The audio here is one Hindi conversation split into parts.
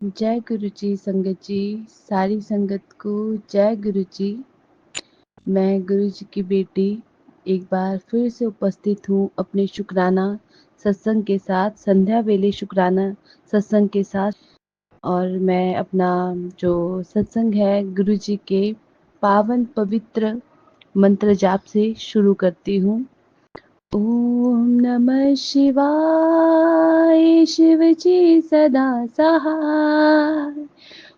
जय गुरु जी, संगत जी, सारी संगत को जय गुरु जी। मैं गुरु जी की बेटी एक बार फिर से उपस्थित हूँ अपने शुक्राना सत्संग के साथ, संध्या वेले शुक्राना सत्संग के साथ। और मैं अपना जो सत्संग है गुरु जी के पावन पवित्र मंत्र जाप से शुरू करती हूँ। ओम नमः शिवाय, शिव जी सदा सहाय।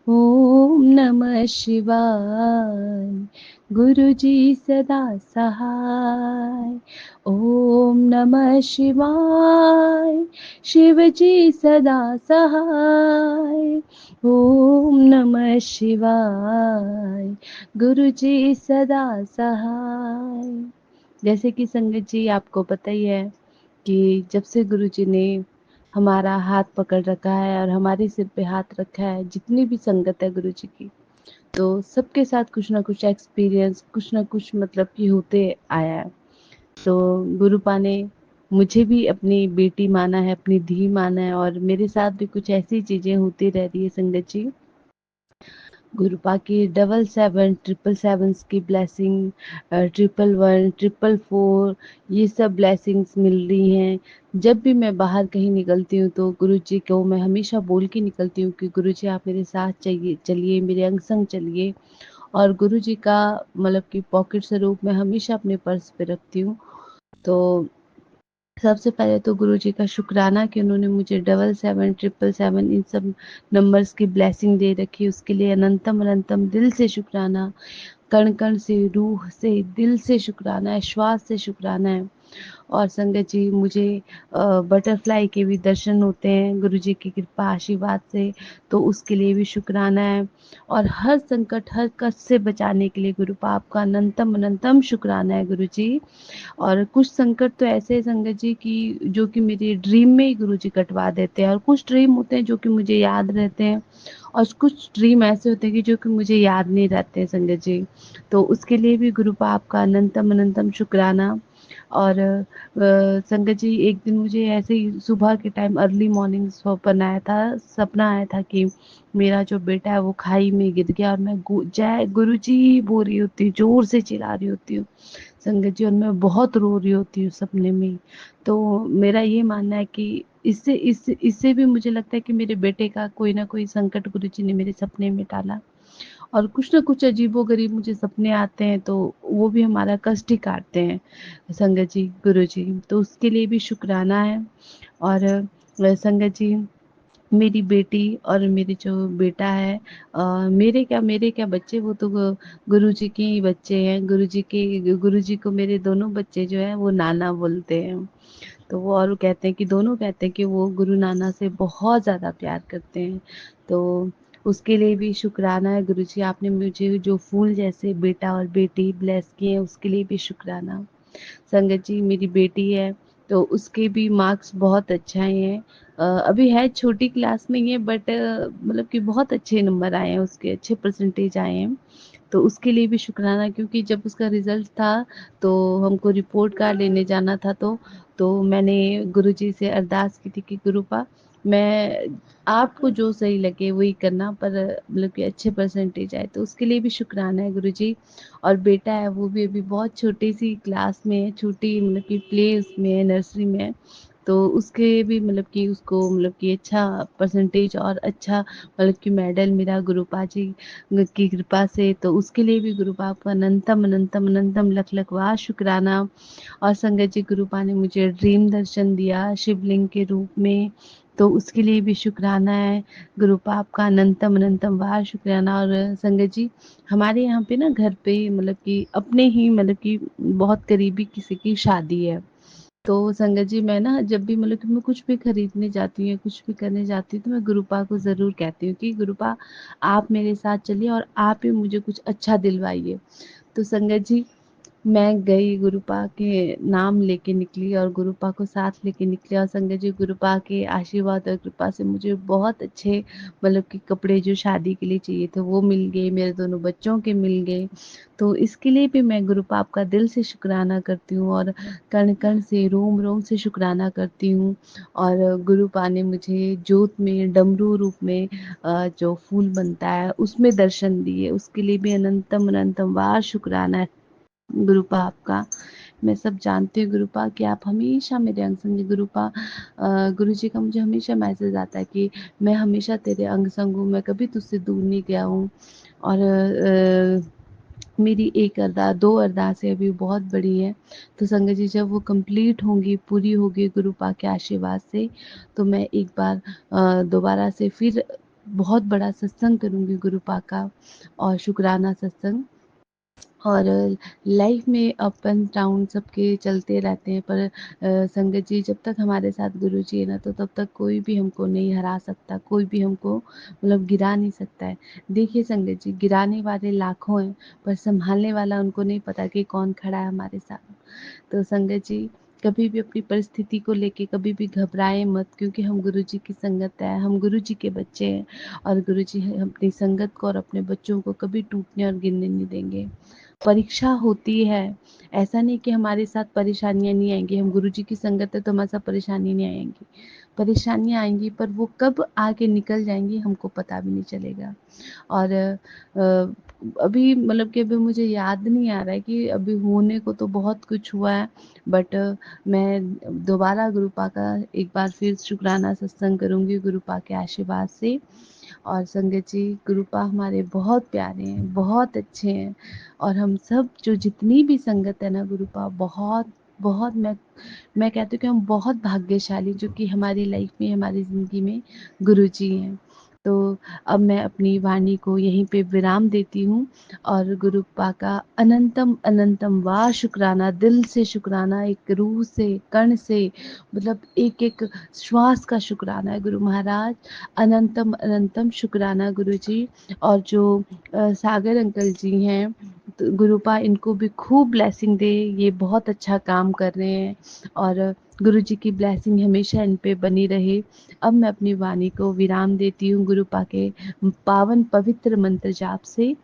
ओम नमः शिवाय, गुरु जी सदा सहाय। ओम नमः शिवाय, शिव जी सदा सहाय। ओम नमः शिवाय, गुरु जी सदा सहाय। जैसे कि संगत जी आपको पता ही है कि जब से गुरु जी ने हमारा हाथ पकड़ रखा है और हमारे सिर पे हाथ रखा है, जितनी भी संगत है गुरु जी की, तो सबके साथ कुछ ना कुछ एक्सपीरियंस, कुछ ना कुछ मतलब कि होते आया है। तो गुरुपा ने मुझे भी अपनी बेटी माना है, अपनी धी माना है, और मेरे साथ भी कुछ ऐसी चीजें होती रह रही है संगत जी। गुरुपा की 77 777 की ब्लेसिंग, 111 444, ये सब ब्लेसिंग्स मिल रही हैं। जब भी मैं बाहर कहीं निकलती हूँ तो गुरु जी को मैं हमेशा बोल के निकलती हूँ कि गुरु जी आप मेरे साथ चाहिए, चलिए, मेरे अंग संग चलिए। और गुरु जी का मतलब कि पॉकेट स्वरूप मैं हमेशा अपने पर्स पे रखती हूँ। तो सबसे पहले तो गुरु जी का शुक्राना कि उन्होंने मुझे 77 777 इन सब नंबर्स की ब्लेसिंग दे रखी, उसके लिए अनंतम अनंतम दिल से शुक्राना। कण कण से, रूह से, दिल से शुक्राना है, श्वास से शुक्राना है। और संगत जी मुझे बटरफ्लाई के भी दर्शन होते हैं गुरु जी की कृपा आशीर्वाद से, तो उसके लिए भी शुक्राना है। और हर संकट, हर कष्ट से बचाने के लिए गुरु पाप का अनंतम अनंतम शुक्राना है गुरु जी। और कुछ संकट तो ऐसे हैं संगत जी कि जो कि मेरे ड्रीम में ही गुरु जी कटवा देते हैं, और कुछ ड्रीम होते हैं जो कि मुझे याद रहते हैं, और कुछ ड्रीम ऐसे होते हैं कि जो कि मुझे याद नहीं रहते हैं संगत जी। तो उसके लिए भी गुरु पाप का अनंतम अनंतम शुक्राना। और संगत जी एक दिन मुझे ऐसे ही सुबह के टाइम अर्ली मॉर्निंग सपना आया था कि मेरा जो बेटा है वो खाई में गिर गया, और मैं जय गुरु जी बोल रही होती हूँ, जोर से चिल्ला रही होती हूँ संगत जी, और मैं बहुत रो रही होती हूँ सपने में। तो मेरा ये मानना है कि इससे भी मुझे लगता है कि मेरे बेटे का कोई ना कोई संकट गुरु जी ने मेरे सपने में डाला। और कुछ ना कुछ अजीबोगरीब मुझे सपने आते हैं तो वो भी हमारा कष्ट ही काटते हैं संगत जी गुरु जी, तो उसके लिए भी शुक्राना है। और संगत जी मेरी बेटी और मेरी जो बेटा है, मेरे क्या बच्चे, वो तो गुरु जी के ही बच्चे हैं। गुरु जी को मेरे दोनों बच्चे जो हैं वो नाना बोलते हैं। तो वो और कहते हैं कि दोनों कहते हैं कि वो गुरु नाना से बहुत ज़्यादा प्यार करते हैं। तो उसके लिए भी शुक्राना है गुरु जी, आपने मुझे जो फूल जैसे बेटा और बेटी ब्लेस किए हैं उसके लिए भी शुक्राना। संगत जी मेरी बेटी है तो उसके भी मार्क्स बहुत अच्छे आए हैं। अभी है छोटी क्लास में ही है, बट मतलब कि बहुत अच्छे नंबर आए हैं उसके, अच्छे परसेंटेज आए हैं। तो उसके लिए भी शुक्राना, क्योंकि जब उसका रिजल्ट था तो हमको रिपोर्ट कार्ड लेने जाना था, तो मैंने गुरुजी से अरदास की थी कि गुरुपा मैं आपको जो सही लगे वही करना, पर मतलब कि अच्छे परसेंटेज आए, तो उसके लिए भी शुक्राना है गुरुजी। और बेटा है वो भी अभी बहुत छोटी सी क्लास में है, छोटी मतलब कि प्ले उसमें है, नर्सरी में है। तो उसके भी मतलब कि उसको मतलब कि अच्छा परसेंटेज और अच्छा मतलब कि मेडल मिला गुरुपा जी की कृपा से, तो उसके लिए भी गुरुपा का अनंतम अनंतम अनंतम लख लख वाह शुक्राना। और संगत जी गुरुपा ने मुझे ड्रीम दर्शन दिया शिवलिंग के रूप में, तो उसके लिए भी शुक्राना है गुरुपा आपका अनंतम अनंतम वाह शुक्राना। और संगत जी हमारे यहाँ पे ना घर पे मतलब कि अपने ही मतलब कि बहुत करीबी किसी की शादी है। तो संगत जी मैं ना जब भी मतलब कि मैं कुछ भी खरीदने जाती हूँ या कुछ भी करने जाती हूँ तो मैं गुरुपा को ज़रूर कहती हूँ कि गुरुपा आप मेरे साथ चलिए और आप ही मुझे कुछ अच्छा दिलवाइए। तो संगत जी मैं गई गुरुपा के नाम लेके निकली और गुरुपा को साथ लेके निकली और संगत जी गुरुपा के आशीर्वाद और कृपा से मुझे बहुत अच्छे मतलब कि कपड़े जो शादी के लिए चाहिए थे वो मिल गए, मेरे दोनों बच्चों के मिल गए। तो इसके लिए भी मैं गुरुपा आपका दिल से शुक्राना करती हूँ और कण-कण से, रोम-रोम से शुक्राना करती हूँ। और गुरुपा ने मुझे जोत में, डमरू रूप में जो फूल बनता है उसमें दर्शन दिए, उसके लिए भी अनंतम अनंतम वार शुक्राना है गुरुपा आपका। मैं सब जानती हूँ गुरुपा कि आप हमेशा मेरे अंग संग हैं गुरुपा। गुरुजी का मुझे हमेशा मैसेज आता है कि मैं हमेशा तेरे अंग संग हूँ, मैं कभी तुझसे दूर नहीं गया हूँ। और मेरी 1 2 अरदासें अभी बहुत बड़ी हैं। तो संगत जी जब वो कंप्लीट होंगी, पूरी होगी गुरुपा के आशीर्वाद से, तो मैं एक बार दोबारा से फिर बहुत बड़ा सत्संग करूँगी गुरुपा का और शुकराना सत्संग। और लाइफ में अप एंड डाउन सबके चलते रहते हैं, पर संगत जी जब तक हमारे साथ गुरु जी है ना, तो तब तक कोई भी हमको नहीं हरा सकता, कोई भी हमको मतलब गिरा नहीं सकता है। देखिए संगत जी, गिराने वाले लाखों हैं, पर सँभालने वाला उनको नहीं पता कि कौन खड़ा है हमारे साथ। तो संगत जी कभी भी अपनी परिस्थिति को लेके कभी भी घबराएँ मत, क्योंकि हम गुरु जी की संगत है, हम गुरु जी के बच्चे हैं और गुरु जी अपनी संगत को और अपने बच्चों को कभी टूटने और गिरने नहीं देंगे। परीक्षा होती है, ऐसा नहीं कि हमारे साथ परेशानियाँ नहीं आएँगी, हम गुरु जी की संगत है तो हमारे साथ परेशानी नहीं आएँगी। परेशानियाँ आएँगी पर वो कब आके निकल जाएँगी हमको पता भी नहीं चलेगा। और अभी मतलब कि अभी मुझे याद नहीं आ रहा है कि अभी होने को तो बहुत कुछ हुआ है, बट मैं दोबारा गुरुपा का एक बार फिर शुकराना सत्संग करूँगी गुरुपा के आशीर्वाद से। और संगत जी गुरुपा हमारे बहुत प्यारे हैं, बहुत अच्छे हैं और हम सब जो जितनी भी संगत है ना गुरुपा बहुत बहुत मैं कहती हूँ कि हम बहुत भाग्यशाली जो कि हमारी लाइफ में, हमारी ज़िंदगी में गुरुजी हैं। तो अब मैं अपनी वाणी को यहीं पे विराम देती हूँ और गुरुपा का अनंतम अनंतम वाह शुक्राना, दिल से शुक्राना, एक रूह से, कण से, मतलब एक-एक श्वास का शुक्राना है गुरु महाराज। अनंतम अनंतम शुक्राना गुरुजी। और जो सागर अंकल जी हैं, तो गुरुपा इनको भी खूब ब्लेसिंग दे, ये बहुत अच्छा काम कर रहे हैं और गुरुजी की ब्लेसिंग हमेशा इन पे बनी रहे। अब मैं अपनी वाणी को विराम देती हूँ गुरुपा के पावन पवित्र मंत्र जाप से।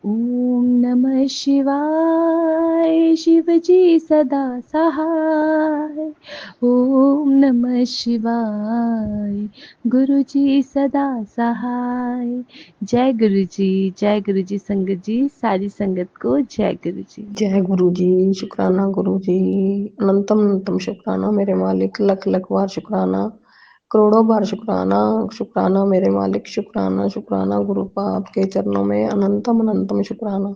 ओम नमः शिवाय, शिव जी सदा सहाय। ओम नमः शिवाय, गुरु जी सदा सहाय। जय गुरु जी संगत जी, सारी संगत को जय गुरु जी। जय गुरु जी, शुक्राना गुरु जी, अनंतम अनंतम शुक्राना मेरे मालिक, लख लख बार शुक्राना, करोड़ों बार शुक्राना, शुक्राना मेरे मालिक, शुक्राना शुक्राना गुरुपा आपके चरणों में अनंतम अनंतम शुक्राना।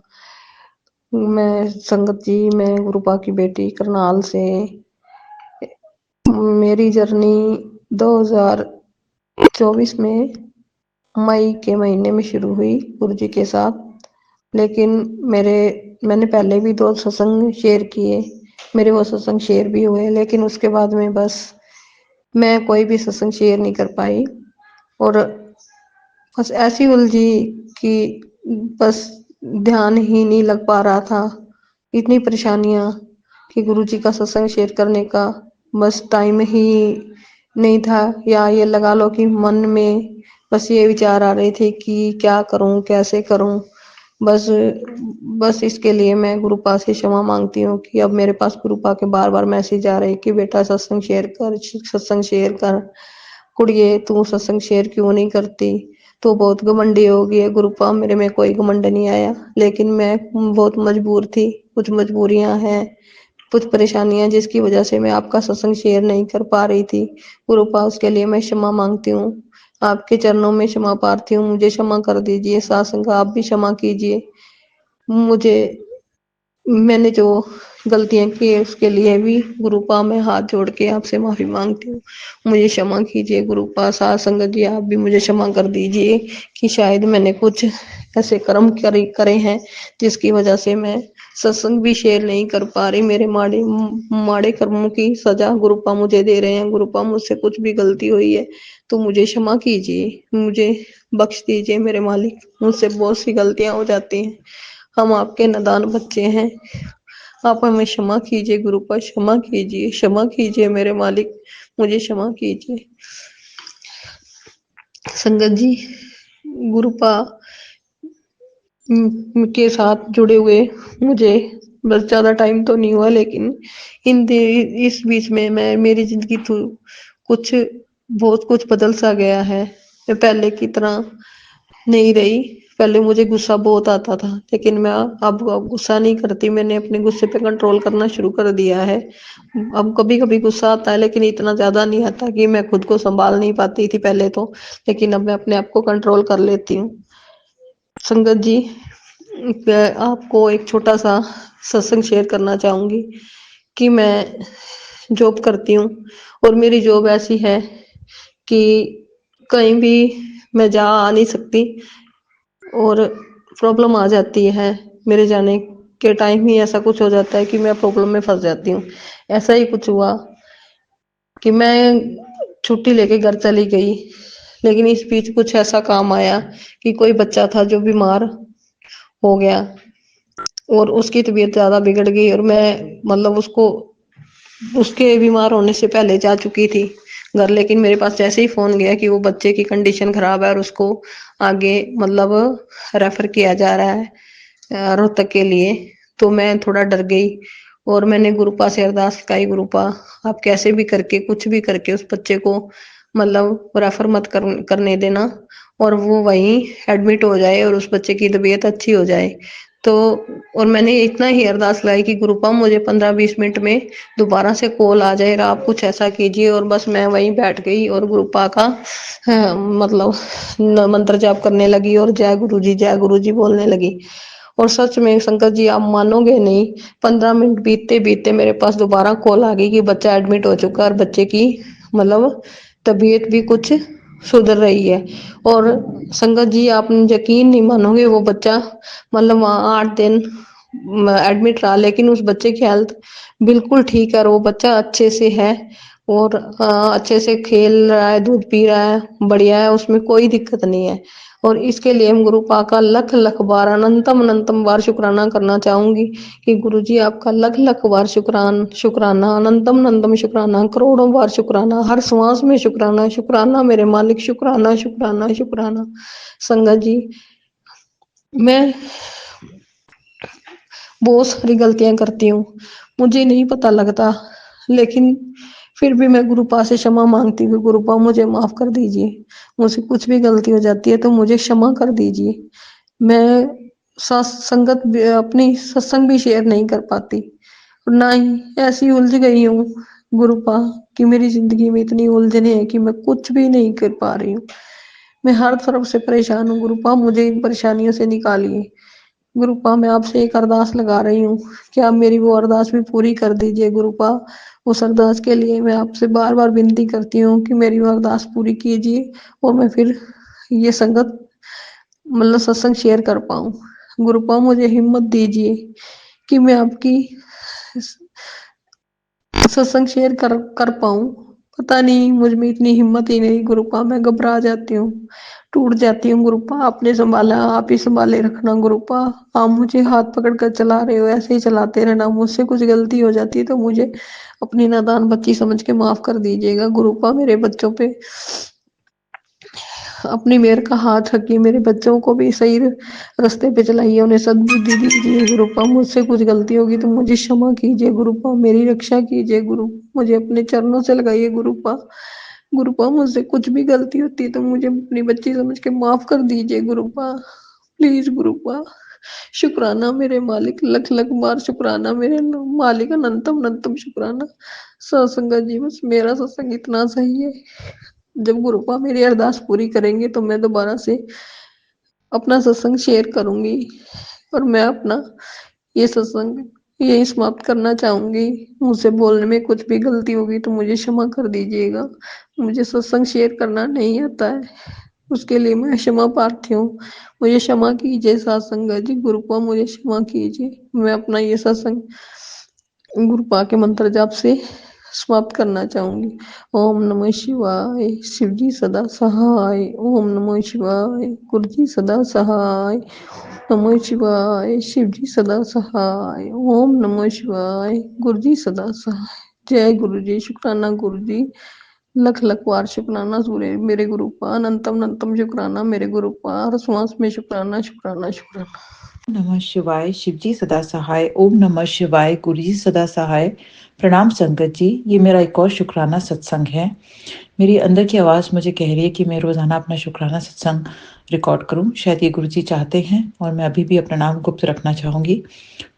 मैं संगत जी, मैं गुरुपा की बेटी करनाल से, मेरी जर्नी 2024 में मई के महीने में शुरू हुई गुरु जी के साथ। लेकिन मैंने पहले भी 2 सत्संग शेयर किए, मेरे वो सत्संग शेयर भी हुए, लेकिन उसके बाद में बस मैं कोई भी सत्संग शेयर नहीं कर पाई और बस ऐसी उलझी कि बस ध्यान ही नहीं लग पा रहा था। इतनी परेशानियां कि गुरु जी का सत्संग शेयर करने का बस टाइम ही नहीं था, या ये लगा लो कि मन में बस ये विचार आ रहे थे कि क्या करूं, कैसे करूं। बस बस इसके लिए मैं गुरुपा से क्षमा मांगती हूँ कि अब मेरे पास गुरुपा के बार बार मैसेज आ रहे कि बेटा सत्संग शेयर कर, सत्संग शेयर कर, कुड़िए तू सत्संग शेयर क्यों नहीं करती, तो बहुत घमंडी हो गई है। गुरुपा मेरे में कोई घमंड नहीं आया, लेकिन मैं बहुत मजबूर थी, कुछ मजबूरियां हैं, कुछ परेशानियां जिसकी वजह से मैं आपका सत्संग शेयर नहीं कर पा रही थी। गुरुपा उसके लिए मैं क्षमा मांगती हूँ, आपके चरणों में क्षमा प्रार्थी हूँ, मुझे क्षमा कर दीजिए। सत्संग आप भी क्षमा कीजिए मुझे, मैंने जो गलतियां की है उसके लिए भी गुरुपा में हाथ जोड़ के आपसे माफी मांगती हूँ, मुझे क्षमा कीजिए। गुरुपा साथ संगत जी आप भी मुझे क्षमा कर दीजिए कि शायद मैंने कुछ ऐसे कर्म करे हैं जिसकी वजह से मैं सत्संग भी शेयर नहीं कर पा रही। मेरे माड़े माड़े कर्मों की सजा गुरुपा मुझे दे रहे हैं। गुरुपा मुझसे कुछ भी गलती हुई है तो मुझे क्षमा कीजिए, मुझे बख्श दीजिए मेरे मालिक, मुझसे बहुत सी गलतियां हो जाती हैं। हम आपके नादान बच्चे हैं, आप हमें क्षमा कीजिए गुरुपा, क्षमा कीजिए, क्षमा कीजिए मेरे मालिक, मुझे क्षमा कीजिए। संगत जी, गुरुपा के साथ जुड़े हुए मुझे बस ज्यादा टाइम तो नहीं हुआ, लेकिन इस बीच में मैं मेरी जिंदगी तो कुछ बहुत कुछ बदल सा गया है। मैं पहले की तरह नहीं रही। पहले मुझे गुस्सा बहुत आता था, लेकिन मैं अब गुस्सा नहीं करती। मैंने अपने गुस्से पे कंट्रोल करना शुरू कर दिया है। अब कभी कभी गुस्सा आता है, लेकिन इतना ज्यादा नहीं आता कि मैं खुद को संभाल नहीं पाती थी पहले तो, लेकिन अब मैं अपने आप को कंट्रोल कर लेती हूँ। संगत जी, मैं आपको एक छोटा सा सत्संग शेयर करना चाहूंगी कि मैं जॉब करती हूँ, और मेरी जॉब ऐसी है कि कहीं भी मैं जा आ नहीं सकती, और प्रॉब्लम आ जाती है। मेरे जाने के टाइम ही ऐसा कुछ हो जाता है कि मैं प्रॉब्लम में फंस जाती हूँ। ऐसा ही कुछ हुआ कि मैं छुट्टी लेके घर चली गई, लेकिन इस बीच कुछ ऐसा काम आया कि कोई बच्चा था जो बीमार हो गया, और उसकी तबीयत ज्यादा बिगड़ गई, और मैं मतलब उसको उसके बीमार होने से पहले जा चुकी थी घर। लेकिन मेरे पास जैसे ही फोन गया कि वो बच्चे की कंडीशन खराब है और उसको आगे मतलब रेफर किया जा रहा है रोहतक के लिए, तो मैं थोड़ा डर गई, और मैंने गुरुपा से अरदास लगाई, गुरुपा आप कैसे भी करके कुछ भी करके उस बच्चे को मतलब रेफर मत करने देना, और वो वहीं एडमिट हो जाए और उस बच्चे की तबीयत अच्छी हो जाए। तो और मैंने इतना ही अरदास लगाई कि गुरुपा मुझे 15-20 मिनट में दोबारा से कॉल आ जाएगा, आप कुछ ऐसा कीजिए। और बस मैं वहीं बैठ गई और गुरुपा का मतलब मंत्र जाप करने लगी, और जय गुरु जी बोलने लगी। और सच में शंकर जी, आप मानोगे नहीं, 15 मिनट बीतते बीतते मेरे पास दोबारा कॉल आ गई कि बच्चा एडमिट हो चुका है और बच्चे की मतलब तबीयत भी कुछ सुधर रही है। और संगत जी, आप यकीन नहीं मानोगे, वो बच्चा मतलब वहाँ 8 दिन एडमिट रहा, लेकिन उस बच्चे की हेल्थ बिल्कुल ठीक है, और वो बच्चा अच्छे से है, और अच्छे से खेल रहा है, दूध पी रहा है, बढ़िया है, उसमें कोई दिक्कत नहीं है। और इसके लिए हम गुरु पा का लख लख बार अनंतम अनंतम बार शुक्राना करना चाहूंगी कि गुरु जी आपका लख लख बार शुक्राना अनंतम अनंतम शुक्राना, करोड़ों बार शुक्राना, हर श्वास में शुक्राना, शुक्राना मेरे मालिक, शुक्राना शुक्राना शुक्राना। संगत जी, मैं बहुत सारी गलतियां करती हूँ, मुझे नहीं पता लगता, लेकिन फिर भी मैं गुरुपा से क्षमा मांगती हूँ, गुरुपा मुझे माफ कर दीजिए, मुझसे कुछ भी गलती हो जाती है तो मुझे क्षमा कर दीजिए। मैं संगत अपनी सत्संग भी शेयर नहीं कर पाती, और ना ही ऐसी उलझ गई हूँ गुरुपा कि मेरी जिंदगी में इतनी उलझने हैं कि मैं कुछ भी नहीं कर पा रही हूँ। मैं हर तरफ से परेशान हूँ गुरुपा, मुझे इन परेशानियों से निकालिए। गुरुपा मैं आपसे एक अरदास लगा रही हूँ कि आप मेरी वो अरदास भी पूरी कर दीजिए गुरुपा। उस अरदास के लिए मैं आपसे बार बार विनती करती हूँ कि मेरी वो अरदास पूरी कीजिए, और मैं फिर ये संगत मतलब सत्संग शेयर कर पाऊँ। गुरुपा मुझे हिम्मत दीजिए कि मैं आपकी सत्संग शेयर कर पाऊँ। पता नहीं मुझ में इतनी हिम्मत ही नहीं गुरुपा, मैं घबरा जाती हूँ, टूट जाती हूँ गुरुपा। आपने संभाला, आप ही संभाले रखना गुरुपा। आप मुझे हाथ पकड़ कर चला रहे हो, ऐसे ही चलाते रहना। मुझसे कुछ गलती हो जाती है तो मुझे अपनी नादान बच्ची समझ के माफ कर दीजिएगा गुरुपा। मेरे बच्चों पे अपनी मेहर का हाथ रखिए, मेरे बच्चों को भी सही रास्ते पे चलाइए, उन्हें सद्बुद्धि दीजिए गुरुपा। मुझसे कुछ गलती होगी तो मुझे क्षमा कीजिए गुरुपा, मेरी रक्षा कीजिए गुरु, मुझे अपने चरणों से लगाइए गुरुपा। गुरुपा मुझसे कुछ भी गलती होती है तो मुझे अपनी बच्ची समझ के माफ कर दीजिए गुरुपा, प्लीज गुरुपा। शुक्राना मेरे मालिक, लख लख बार शुक्राना मेरे मालिक, अनंतम अनंतम शुक्राना। सत्संग जी, बस मेरा सत्संग इतना सही है। जब गुरुपा मेरी अरदास पूरी करेंगे तो मैं दोबारा से अपना सत्संग शेयर करूंगी, और मैं अपना ये सत्संग यही समाप्त करना चाहूंगी। मुझसे बोलने में कुछ भी गलती होगी तो मुझे क्षमा कर दीजिएगा। मुझे सत्संग शेयर करना नहीं आता है, उसके लिए मैं क्षमा प्रार्थी हूँ। मुझे क्षमा कीजिए सत्संग जी, गुरुपा मुझे क्षमा कीजिए। मैं अपना ये सत्संग गुरुपा के मंत्र जाप से समाप्त करना चाहूंगी। ओम नमः शिवाय, शिव जी सदा सहाय। ओम नमः शिवाय, गुरु जी सदा सहाय। नमः शिवाय, शिव जी सदा सहाय। ओम नमः शिवाय, गुरु जी सदा सहाय। जय गुरु जी। शुक्राना गुरु जी, लख लख बार शुक्राना सूर्य मेरे गुरु का, अनंतम अनंतम शुक्राना मेरे गुरु का, हर श्वास में शुक्राना शुक्राना शुक्राना। नमः शिवाय, शिवजी सदा सहाय। ओम नमः शिवाय, गुरु जी सदा सहाय। प्रणाम संगत जी, ये मेरा एक और शुक्राना सत्संग है। मेरी अंदर की आवाज़ मुझे कह रही है कि मैं रोज़ाना अपना शुक्राना सत्संग रिकॉर्ड करूं। शायद ये गुरु जी चाहते हैं और मैं अभी भी अपना नाम गुप्त रखना चाहूँगी।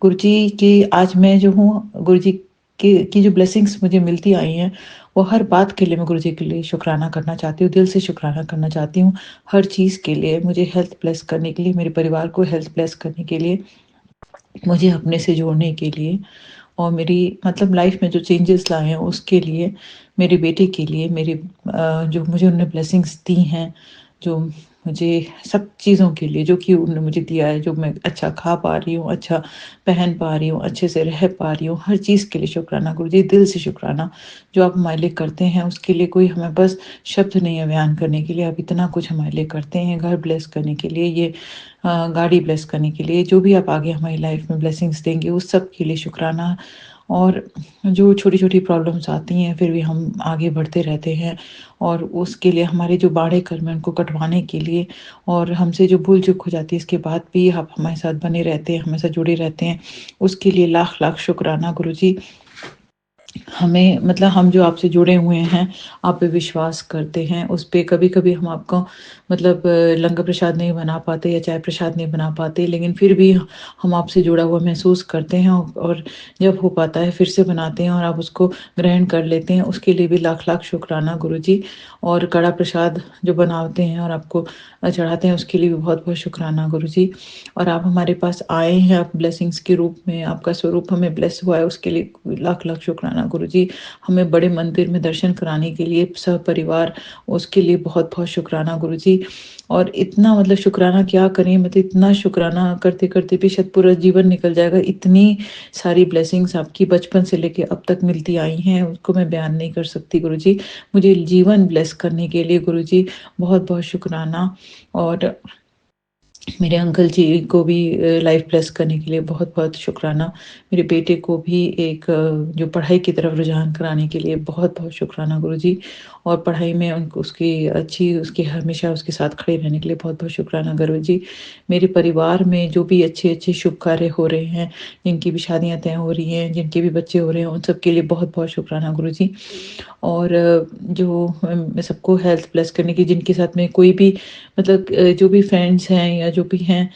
गुरु जी की आज मैं जो हूँ, गुरु जी की जो ब्लेसिंग्स मुझे मिलती आई हैं, वो हर बात के लिए मैं गुरु जी के लिए शुक्राना करना चाहती हूँ, दिल से शुक्राना करना चाहती हूँ। हर चीज़ के लिए, मुझे हेल्थ ब्लेस करने के लिए, मेरे परिवार को हेल्थ ब्लेस करने के लिए, मुझे अपने से जोड़ने के लिए, और मेरी मतलब लाइफ में जो चेंजेस लाए हैं उसके लिए, मेरे बेटे के लिए, मेरे जो मुझे उन्होंने ब्लेसिंग्स दी हैं, जो मुझे सब चीज़ों के लिए जो कि उन्होंने मुझे दिया है, जो मैं अच्छा खा पा रही हूँ, अच्छा पहन पा रही हूँ, अच्छे से रह पा रही हूँ, हर चीज़ के लिए शुक्राना गुरु जी, दिल से शुक्राना। जो आप हमारे लिए करते हैं उसके लिए कोई हमें बस शब्द नहीं है बयान करने के लिए। आप इतना कुछ हमारे लिए करते हैं, घर ब्लेस करने के लिए, ये गाड़ी ब्लेस करने के लिए, जो भी आप आगे हमारी लाइफ में ब्लेसिंग्स देंगे उस सब के लिए शुक्राना। और जो छोटी-छोटी प्रॉब्लम्स आती हैं फिर भी हम आगे बढ़ते रहते हैं, और उसके लिए हमारे जो बाड़े कर्म हैं उनको कटवाने के लिए, और हमसे जो भूल-चूक हो जाती है इसके बाद भी आप हमारे साथ बने रहते हैं, हमेशा जुड़े रहते हैं, उसके लिए लाख-लाख शुक्राना गुरुजी। हमें मतलब हम जो आपसे जुड़े हुए हैं, आप पे विश्वास करते हैं, उस पे कभी-कभी हम आपको मतलब लंगर प्रसाद नहीं बना पाते या चाय प्रसाद नहीं बना पाते, लेकिन फिर भी हम आपसे जुड़ा हुआ महसूस करते हैं, और जब हो पाता है फिर से बनाते हैं और आप उसको ग्रहण कर लेते हैं, उसके लिए भी लाख-लाख शुक्राना गुरुजी। और कड़ा प्रसाद जो बनाते हैं और आपको चढ़ाते हैं उसके लिए भी बहुत-बहुत शुक्राना गुरुजी। और आप हमारे पास आए हैं, आप ब्लेसिंग्स के रूप में, आपका स्वरूप हमें ब्लेस हुआ है उसके लिए लाख-लाख शुक्राना गुरुजी। हमें बड़े मंदिर में दर्शन कराने के लिए सपरिवार, उसके लिए बहुत-बहुत शुक्राना गुरुजी। और इतना मतलब शुक्राना क्या करें, मतलब इतना शुक्राना करते-करते भी शायद पूरा जीवन निकल जाएगा। इतनी सारी ब्लेसिंग्स आपकी बचपन से लेके अब तक मिलती आई हैं, उसको मैं बयान नहीं कर सकती गुरुजी। मुझे जीवन ब्लेस करने के लिए गुरुजी बहुत-बहुत शुक्राना। और मेरे अंकल जी को भी लाइफ ब्लेस करने के लिए बहुत-बहुत शुक्राना। मेरे बेटे को भी एक जो पढ़ाई की तरफ रुझान कराने के लिए बहुत-बहुत शुक्राना गुरुजी। और पढ़ाई में उनको उसकी हमेशा उसके साथ खड़े रहने के लिए बहुत-बहुत शुक्राना गुरुजी। मेरे परिवार में जो भी अच्छे-अच्छे शुभ कार्य हो रहे हैं, जिनकी भी शादियाँ तय हो रही हैं, जिनके भी बच्चे हो रहे हैं, उन सब के लिए बहुत-बहुत शुक्राना गुरुजी। और जो मैं सबको हेल्थ ब्लेस करने की, जिनके साथ में कोई भी मतलब जो भी फ्रेंड्स हैं या जो भी हैं,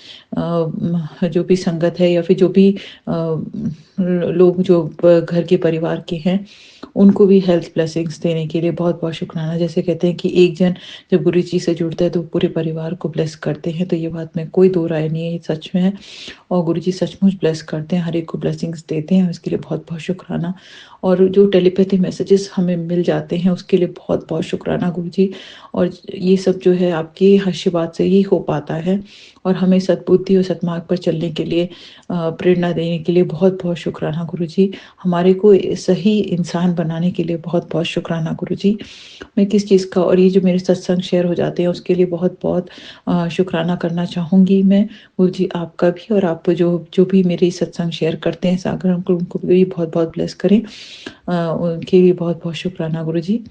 जो भी संगत है या फिर जो भी लोग जो घर के परिवार के हैं, उनको भी हेल्थ ब्लेसिंग्स देने के लिए बहुत-बहुत शुक्राना। जैसे कहते हैं कि एक जन जब गुरु जी से जुड़ता है तो पूरे परिवार को ब्लेस करते हैं, तो ये बात में कोई दो राय नहीं है, ये सच में है। और गुरु जी सचमुच ब्लेस करते हैं, हर एक को ब्लेसिंग्स देते हैं, इसके लिए बहुत-बहुत शुक्राना। और जो टेलीपैथी मैसेजेस हमें मिल जाते हैं उसके लिए बहुत-बहुत शुक्राना गुरुजी। और ये सब जो है आपके आशीर्वाद से ही हो पाता है, और हमें सद्बुद्धि और सद्मार्ग पर चलने के लिए प्रेरणा देने के लिए बहुत-बहुत शुक्राना गुरुजी। हमारे को सही इंसान बनाने के लिए बहुत-बहुत शुक्राना गुरुजी। मैं किस चीज़ का, और ये जो मेरे सत्संग शेयर हो जाते हैं उसके लिए बहुत-बहुत शुक्राना करना चाहूँगी मैं गुरुजी आपका भी। और आप जो जो भी मेरे सत्संग शेयर करते हैं सागर अंकल, उनको भी बहुत-बहुत ब्लेस करें। उनके भी बहुत-बहुत शुक्राना गुरुजी।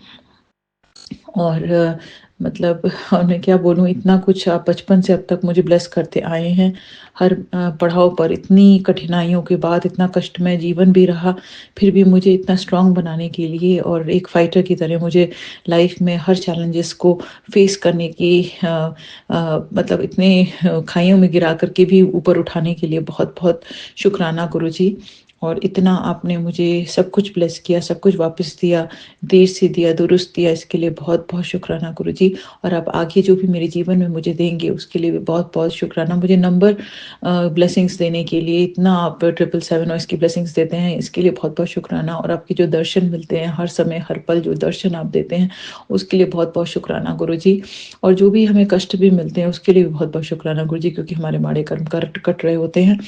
और मतलब और मैं क्या बोलूँ, इतना कुछ आप बचपन से अब तक मुझे ब्लेस करते आए हैं। हर पड़ाव पर इतनी कठिनाइयों के बाद इतना कष्टमय जीवन भी रहा, फिर भी मुझे इतना स्ट्रॉन्ग बनाने के लिए और एक फाइटर की तरह मुझे लाइफ में हर चैलेंजेस को फेस करने की मतलब इतने खाइयों में गिरा कर के भी ऊपर उठाने के लिए बहुत-बहुत शुक्राना गुरुजी। और इतना आपने मुझे सब कुछ ब्लेस किया, सब कुछ वापस दिया, देर से दिया, दुरुस्त दिया, इसके लिए बहुत-बहुत शुक्राना गुरुजी। और आप आगे जो भी मेरे जीवन में मुझे देंगे उसके लिए भी बहुत-बहुत शुक्राना। मुझे नंबर ब्लेसिंग्स देने के लिए इतना आप 777 और इसकी ब्लेसिंग्स देते हैं, इसके लिए बहुत-बहुत शुक्राना। और आपके जो दर्शन मिलते हैं हर समय, हर पल जो दर्शन आप देते हैं, उसके लिए बहुत-बहुत शुक्राना गुरुजी। और जो भी हमें कष्ट भी मिलते हैं उसके लिए भी बहुत-बहुत शुक्राना गुरुजी, क्योंकि हमारे माड़े कर्म कट रहे होते हैं,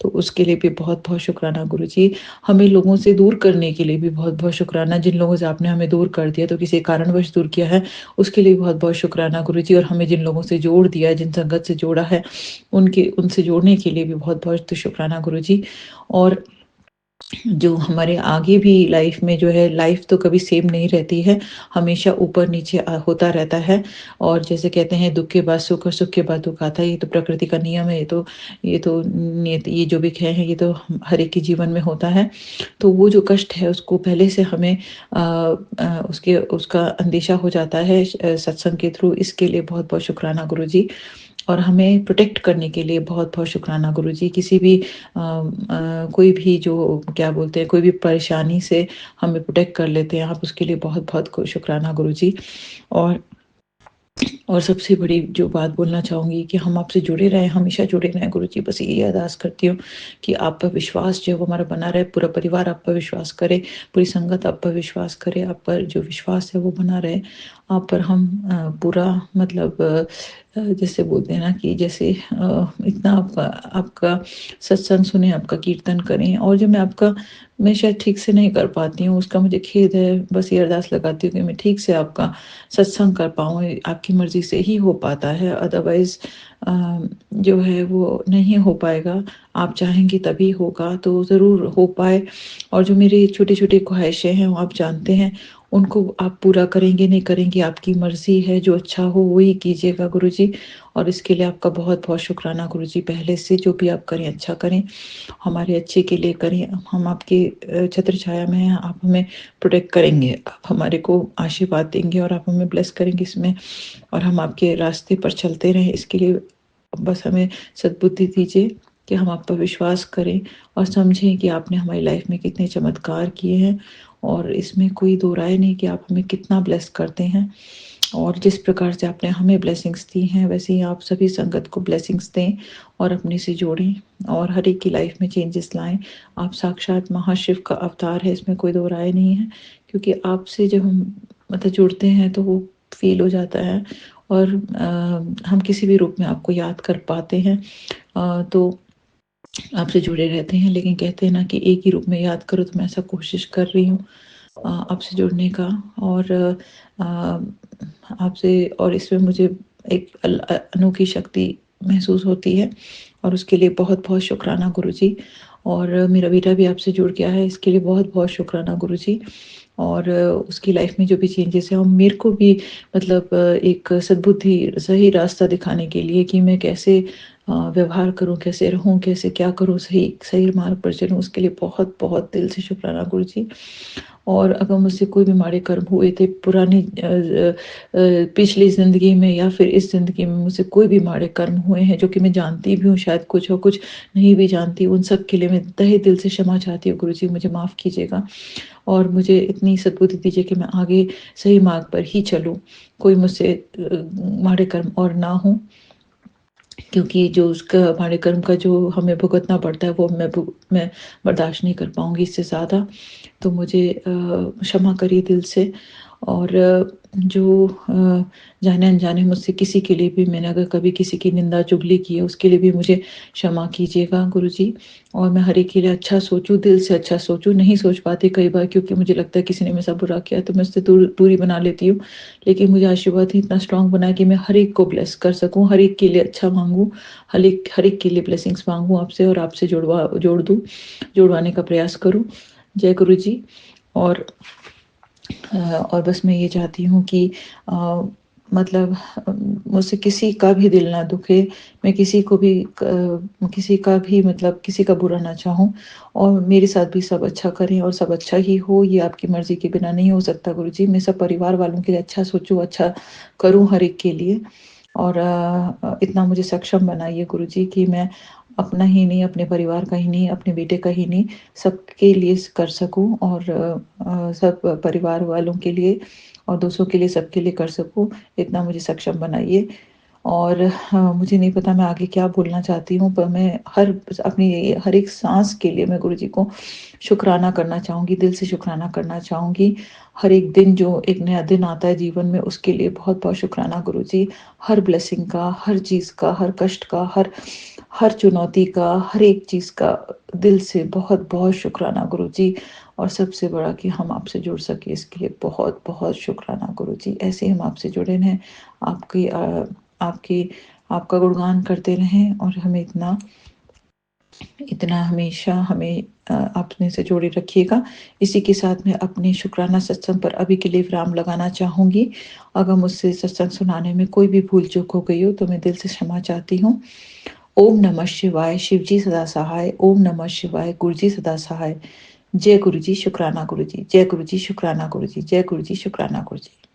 तो उसके लिए भी बहुत-बहुत शुक्राना गुरुजी। गुरुजी। हमें लोगों से दूर करने के लिए भी बहुत-बहुत शुक्राना। जिन लोगों से आपने हमें दूर कर दिया, तो किसी कारणवश दूर किया है, उसके लिए बहुत-बहुत शुक्राना गुरुजी। और हमें जिन लोगों से जोड़ दिया है, जिन संगत से जोड़ा है, उनसे जोड़ने के लिए भी बहुत-बहुत शुक्राना गुरुजी। और जो हमारे आगे भी लाइफ में जो है, लाइफ तो कभी सेम नहीं रहती है, हमेशा ऊपर-नीचे होता रहता है। और जैसे कहते हैं, दुःख के बाद सुख और सुख के बाद दुःख आता है, ये तो प्रकृति का नियम है, ये तो नियति, ये जो भी कहे हैं, ये तो हर एक के जीवन में होता है। तो वो जो कष्ट है, उसको पहले से हमें उसका अंदेशा हो जाता है सत्संग के थ्रू। इसके लिए बहुत-बहुत शुक्राना गुरुजी। और हमें प्रोटेक्ट करने के लिए बहुत-बहुत शुक्राना गुरुजी। किसी भी कोई भी जो क्या बोलते हैं, कोई भी परेशानी से हमें प्रोटेक्ट कर लेते हैं आप, उसके लिए बहुत-बहुत शुक्राना गुरुजी। और सबसे बड़ी जो बात बोलना चाहूँगी कि हम आपसे जुड़े रहें, हमेशा जुड़े रहें गुरुजी। बस यही अरदास करती हूँ कि आप पर विश्वास जो है वो हमारा बना रहे, पूरा परिवार आप पर विश्वास करे, पूरी संगत आप पर विश्वास करे, आप पर जो विश्वास है वो बना रहे। आप पर हम पूरा मतलब जैसे बोलते हैं ना कि जैसे इतना आपका सत्संग सुने, आपका कीर्तन करें। और जो मैं शायद ठीक से नहीं कर पाती हूँ, उसका मुझे खेद है। बस ये अरदास लगाती हूँ कि मैं ठीक से आपका सत्संग कर पाऊँ, आपकी मर्ज़ी से ही हो पाता है, अदरवाइज़ जो है वो नहीं हो पाएगा। आप चाहेंगी तभी होगा, तो ज़रूर हो पाए। और जो मेरी छोटी-छोटी ख्वाहिशें हैं, वो आप जानते हैं, उनको आप पूरा करेंगे, नहीं करेंगे, आपकी मर्ज़ी है। जो अच्छा हो वही कीजिएगा गुरुजी। और इसके लिए आपका बहुत-बहुत शुक्राना गुरुजी। पहले से जो भी आप करें, अच्छा करें, हमारे अच्छे के लिए करें। हम आपके छत्र छाया में हैं, आप हमें प्रोटेक्ट करेंगे, आप हमारे को आशीर्वाद देंगे और आप हमें ब्लेस करेंगे इसमें। और हम आपके रास्ते पर चलते रहें, इसके लिए बस हमें सद्बुद्धि दीजिए कि हम आप पर विश्वास करें और समझें कि आपने हमारी लाइफ में कितने चमत्कार किए हैं। और इसमें कोई दो राय नहीं कि आप हमें कितना ब्लेस करते हैं। और जिस प्रकार से आपने हमें ब्लेसिंग्स दी हैं, वैसे ही आप सभी संगत को ब्लेसिंग्स दें और अपने से जोड़ें और हर एक की लाइफ में चेंजेस लाएं। आप साक्षात महाशिव का अवतार है, इसमें कोई दो राय नहीं है। क्योंकि आपसे जब हम मतलब जुड़ते हैं, तो वो फील हो जाता है। और हम किसी भी रूप में आपको याद कर पाते हैं, तो आपसे जुड़े रहते हैं। लेकिन कहते हैं ना कि एक ही रूप में याद करो, तो मैं ऐसा कोशिश कर रही हूँ आपसे जुड़ने का। और आपसे, और इसमें मुझे एक अनोखी शक्ति महसूस होती है, और उसके लिए बहुत-बहुत शुक्राना गुरुजी। और मेरा बेटा भी आपसे जुड़ गया है, इसके लिए बहुत-बहुत शुक्राना गुरुजी। और उसकी लाइफ में जो भी चेंजेस हैं, और मेरे को भी मतलब एक सद्बुद्धि, सही रास्ता दिखाने के लिए कि मैं कैसे व्यवहार करूँ, कैसे रहूँ, कैसे क्या करूँ, सही सही मार्ग पर चलूँ, उसके लिए बहुत-बहुत दिल से शुक्राना गुरुजी। और अगर मुझसे कोई भी माड़े कर्म हुए थे पुरानी पिछली ज़िंदगी में या फिर इस ज़िंदगी में, मुझसे कोई भी माड़े कर्म हुए हैं, जो कि मैं जानती भी हूँ शायद कुछ, और कुछ नहीं भी जानती, उन सब के लिए मैं तहे दिल से क्षमा चाहती हूँ गुरुजी। मुझे माफ़ कीजिएगा और मुझे इतनी सद्बुद्धि दीजिए कि मैं आगे सही मार्ग पर ही चलूँ। कोई मुझसे माड़े कर्म और ना हो, क्योंकि जो उसका हमारे कर्म का जो हमें भुगतना पड़ता है, वो मैं बर्दाश्त नहीं कर पाऊँगी इससे ज़्यादा। तो मुझे क्षमा करिए दिल से। और जो जाने-अनजाने मुझसे किसी के लिए भी मैंने अगर कभी किसी की निंदा चुगली की है, उसके लिए भी मुझे क्षमा कीजिएगा गुरुजी। और मैं हर एक के लिए अच्छा सोचूँ, दिल से अच्छा सोचूँ। नहीं सोच पाती कई बार, क्योंकि मुझे लगता है किसी ने मेरे साथ बुरा किया है, तो मैं उससे दूरी बना लेती हूँ। लेकिन मुझे आशीर्वाद ही इतना स्ट्रॉन्ग बनाया कि मैं हर एक को ब्लेस कर सकूँ, हर एक के लिए अच्छा माँगूँ, हर एक के लिए ब्लेसिंग्स माँगूँ आपसे, और आपसे जुड़वाने का प्रयास करूँ। जय गुरुजी। और और बस मैं ये चाहती हूँ कि मतलब मुझसे किसी का भी दिल ना दुखे, मैं किसी को भी किसी का भी मतलब किसी का बुरा ना चाहूँ, और मेरे साथ भी सब अच्छा करें और सब अच्छा ही हो। ये आपकी मर्ज़ी के बिना नहीं हो सकता गुरुजी। मैं सब परिवार वालों के लिए अच्छा सोचूँ, अच्छा करूँ हर एक के लिए। और इतना मुझे सक्षम बनाइए गुरुजी कि मैं अपना ही नहीं, अपने परिवार का ही नहीं, अपने बेटे का ही नहीं, सबके लिए कर सकूँ। और सब परिवार वालों के लिए और दोस्तों के लिए, सबके लिए कर सकूँ, इतना मुझे सक्षम बनाइए। और मुझे नहीं पता मैं आगे क्या बोलना चाहती हूँ, पर मैं अपनी हर एक साँस के लिए मैं गुरुजी को शुकराना करना चाहूँगी, दिल से शुकराना करना चाहूँगी। हर एक दिन जो एक नया दिन आता है जीवन में, उसके लिए बहुत-बहुत शुकराना गुरुजी। हर ब्लेसिंग का, हर चीज़ का, हर कष्ट का, हर चुनौती का, हर एक चीज़ का दिल से बहुत बहुत शुक्राना गुरु जी। और सबसे बड़ा कि हम आपसे जुड़ सके, इसके लिए बहुत बहुत शुक्राना गुरु जी। ऐसे ही हम आपसे जुड़े रहें, आपकी आपका गुणगान करते रहें और हमें इतना हमेशा हमें अपने से जोड़े रखिएगा। इसी के साथ मैं अपने शुक्राना सत्संग पर अभी के लिए विराम लगाना चाहूँगी। अगर मुझसे सत्संग सुनाने में कोई भी भूल चूक हो गई हो तो मैं दिल से क्षमा चाहती हूँ। ओम नमः शिवाय, शिव जी सदा सहाय। ओम नमः शिवाय, गुरु जी सदा सहाय। जय गुरु जी, शुक्राना गुरु जी। जय गुरु जी, शुक्राना गुरु जी। जय गुरु जी, शुक्राना गुरु जी।